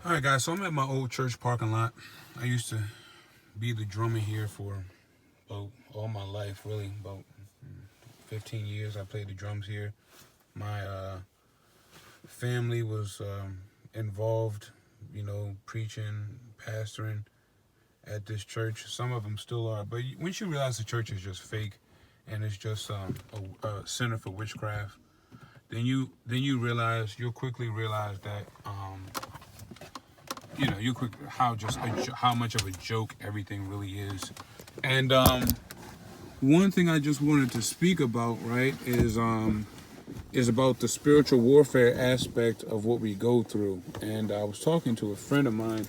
All right, guys. So I'm at my old church parking lot. I used to be the drummer here for all my life, really. About 15 years I played the drums here. My family was involved, preaching, pastoring at this church. Some of them still are. But once you realize the church is just fake and it's just a center for witchcraft, you'll quickly realize that how much of a joke everything really is. And one thing I just wanted to speak about, right, is about the spiritual warfare aspect of what we go through. And I was talking to a friend of mine,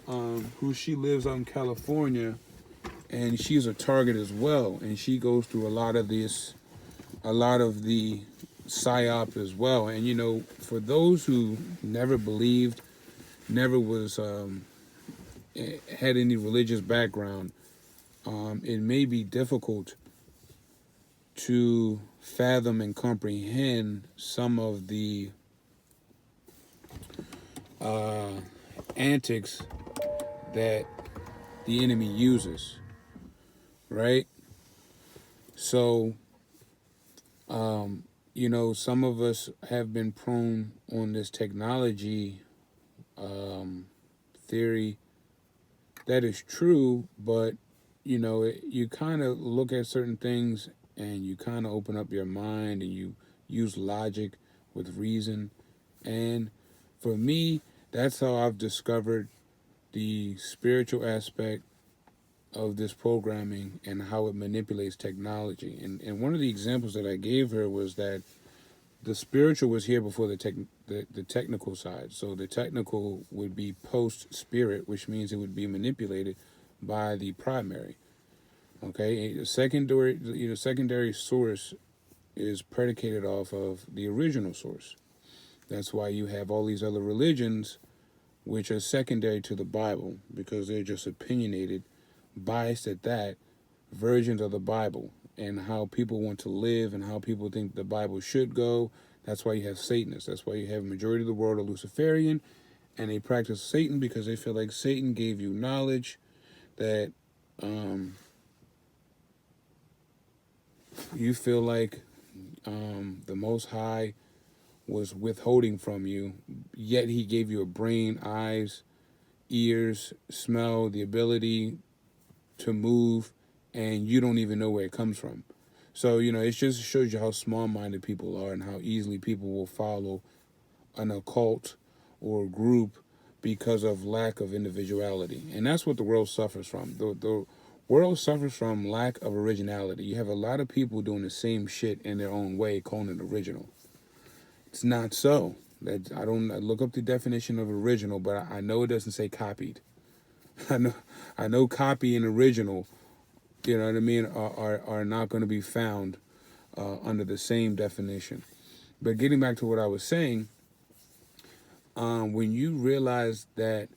who she lives out in California, and she's a target as well. And she goes through a lot of the psyop as well. And for those who never believed, never was had any religious background, it may be difficult to fathom and comprehend some of the antics that the enemy uses, right? So, some of us have been prone on this technology theory. That is true, but you kind of look at certain things and you kind of open up your mind and you use logic with reason. And for me, that's how I've discovered the spiritual aspect of this programming and how it manipulates technology. And one of the examples that I gave her was that the spiritual was here before the technical side. So the technical would be post spirit, which means it would be manipulated by the primary. Okay, the secondary source is predicated off of the original source. That's why you have all these other religions which are secondary to the Bible, because they're just opinionated, biased at that, versions of the Bible and how people want to live and how people think the Bible should go. That's why you have Satanists. That's why you have a majority of the world are Luciferian, and they practice Satan because they feel like Satan gave you knowledge that you feel like the Most High was withholding from you, yet he gave you a brain, eyes, ears, smell, the ability to move, and you don't even know where it comes from. So, it just shows you how small-minded people are and how easily people will follow an occult or a group because of lack of individuality. And that's what the world suffers from. The world suffers from lack of originality. You have a lot of people doing the same shit in their own way, calling it original. It's not so. I look up the definition of original, but I know it doesn't say copied. I know copy and original, you know what I mean, are not going to be found under the same definition. But getting back to what I was saying, when you realize that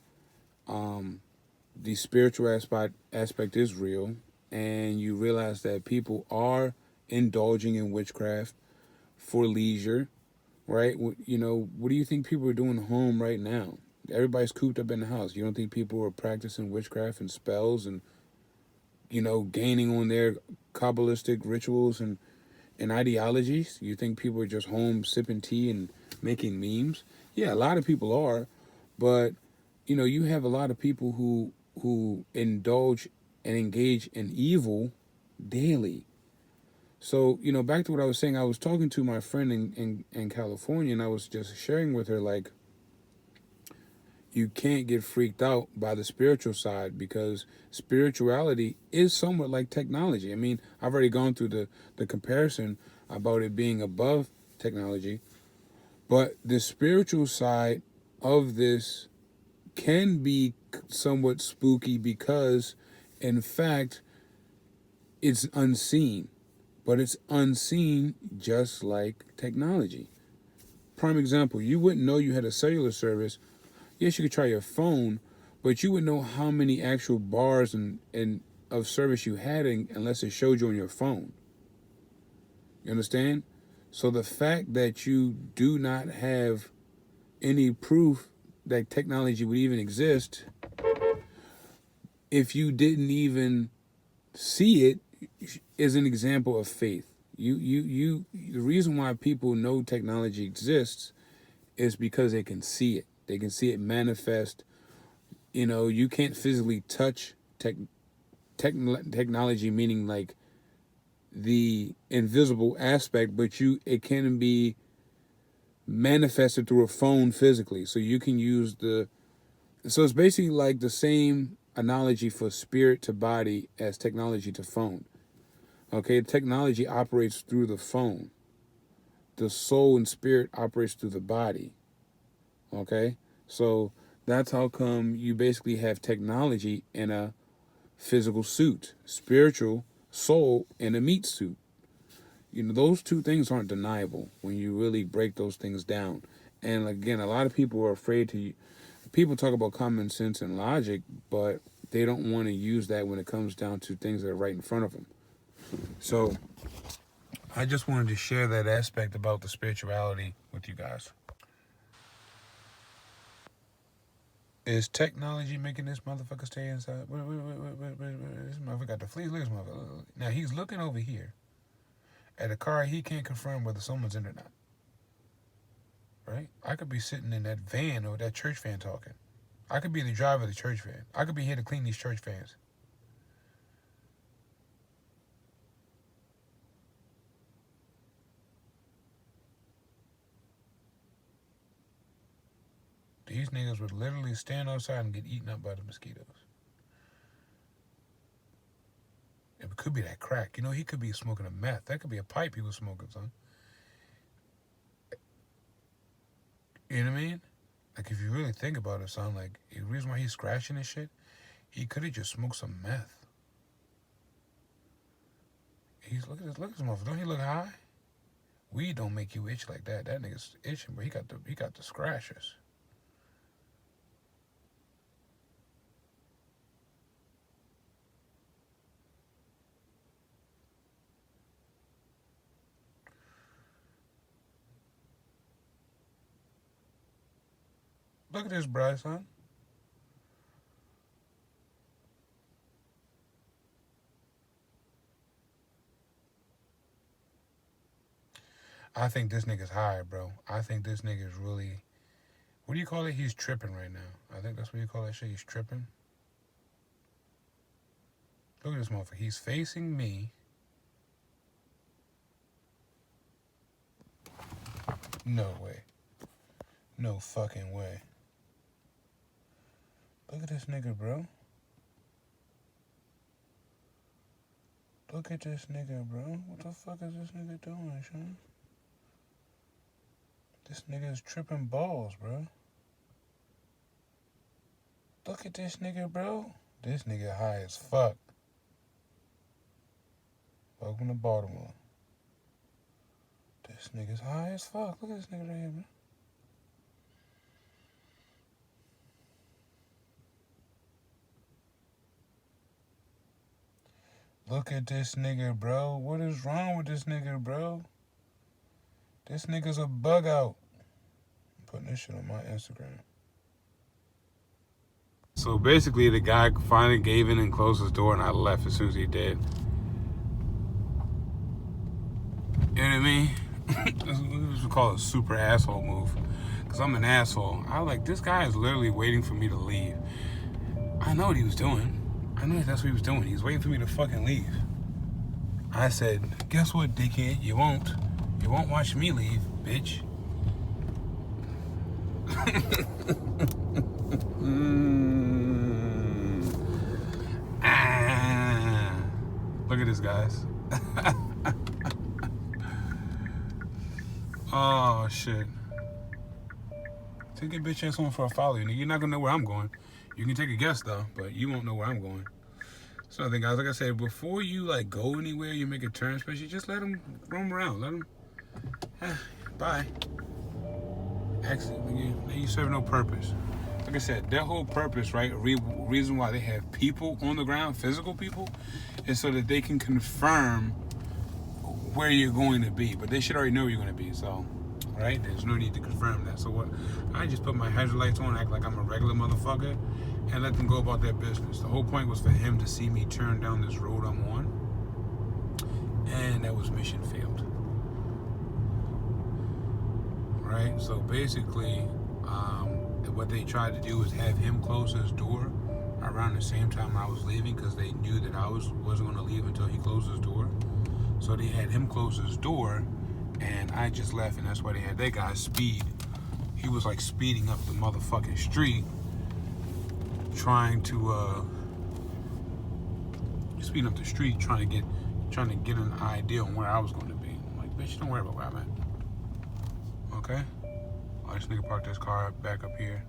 the spiritual aspect is real, and you realize that people are indulging in witchcraft for leisure, right? What do you think people are doing home right now? Everybody's cooped up in the house. You don't think people are practicing witchcraft and spells and, gaining on their Kabbalistic rituals and ideologies? You think people are just home sipping tea and making memes? Yeah, a lot of people are, but, you have a lot of people who indulge and engage in evil daily. So, back to what I was saying, I was talking to my friend in California, and I was just sharing with her, like, you can't get freaked out by the spiritual side because spirituality is somewhat like technology. I mean, I've already gone through the comparison about it being above technology, but the spiritual side of this can be somewhat spooky because, in fact, it's unseen. But it's unseen just like technology. Prime example, you wouldn't know you had a cellular service. Yes, you could try your phone, but you wouldn't know how many actual bars and of service you had unless it showed you on your phone. You understand? So the fact that you do not have any proof that technology would even exist if you didn't even see it is an example of faith. The reason why people know technology exists is because they can see it. They can see it manifest. You can't physically touch technology, meaning like the invisible aspect, but it can be manifested through a phone physically. So you can use so it's basically like the same analogy for spirit to body as technology to phone. Okay, technology operates through the phone. The soul and spirit operates through the body. Okay, so that's how come you basically have technology in a physical suit, spiritual soul in a meat suit. Those two things aren't deniable when you really break those things down. And again, a lot of people are afraid to. People talk about common sense and logic, but they don't want to use that when it comes down to things that are right in front of them. So I just wanted to share that aspect about the spirituality with you guys. Is technology making this motherfucker stay inside? Wait. This motherfucker got the fleas. Look at this motherfucker. Now he's looking over here at a car he can't confirm whether someone's in or not. Right? I could be sitting in that van or that church van talking. I could be the driver of the church van. I could be here to clean these church vans. These niggas would literally stand outside and get eaten up by the mosquitoes. It could be that crack. He could be smoking a meth. That could be a pipe he was smoking, son. You know what I mean? Like, if you really think about it, son, like, the reason why he's scratching this shit, he could have just smoked some meth. Look at this motherfucker. Don't he look high? Weed don't make you itch like that. That nigga's itching, but he got the scratches. Look at this, bruh, son. I think this nigga's high, bro. I think this nigga's really... What do you call it? He's tripping right now. I think that's what you call that shit. He's tripping. Look at this motherfucker. He's facing me. No way. No fucking way. Look at this nigga, bro. Look at this nigga, bro. What the fuck is this nigga doing, Sean? This nigga is tripping balls, bro. Look at this nigga, bro. This nigga high as fuck. Welcome to Baltimore. This nigga's high as fuck. Look at this nigga right here, man. Look at this nigga, bro. What is wrong with this nigga, bro? This nigga's a bug out. I'm putting this shit on my Instagram. So basically, the guy finally gave in and closed his door, and I left as soon as he did. You know what I mean? This is what we call a super asshole move. Because I'm an asshole. I was like, this guy is literally waiting for me to leave. I know what he was doing. I know that's what he was doing. He was waiting for me to fucking leave. I said, guess what, dickhead? You won't watch me leave, bitch. Look at this, guys. Oh, shit. Take your bitch ass on for a follow. You're not going to know where I'm going. You can take a guess, though, but you won't know where I'm going. So I think, guys, like I said, before you, go anywhere, you make a turn, especially, just let them roam around. Let them, bye. Actually, you serve no purpose. Like I said, their whole purpose, right, reason why they have people on the ground, physical people, is so that they can confirm where you're going to be. But they should already know where you're going to be, so right? There's no need to confirm that. So what? I just put my hazard lights on, act like I'm a regular motherfucker, and let them go about their business. The whole point was for him to see me turn down this road I'm on, and that was mission failed. Right? So basically, what they tried to do was have him close his door around the same time I was leaving, because they knew that I wasn't going to leave until he closed his door. So they had him close his door, and I just left, and that's why they had that guy speed. He was like speeding up the motherfucking street, trying to trying to get an idea on where I was going to be. I'm like, bitch, don't worry about where I'm at. Okay? Oh, this nigga parked his car back up here.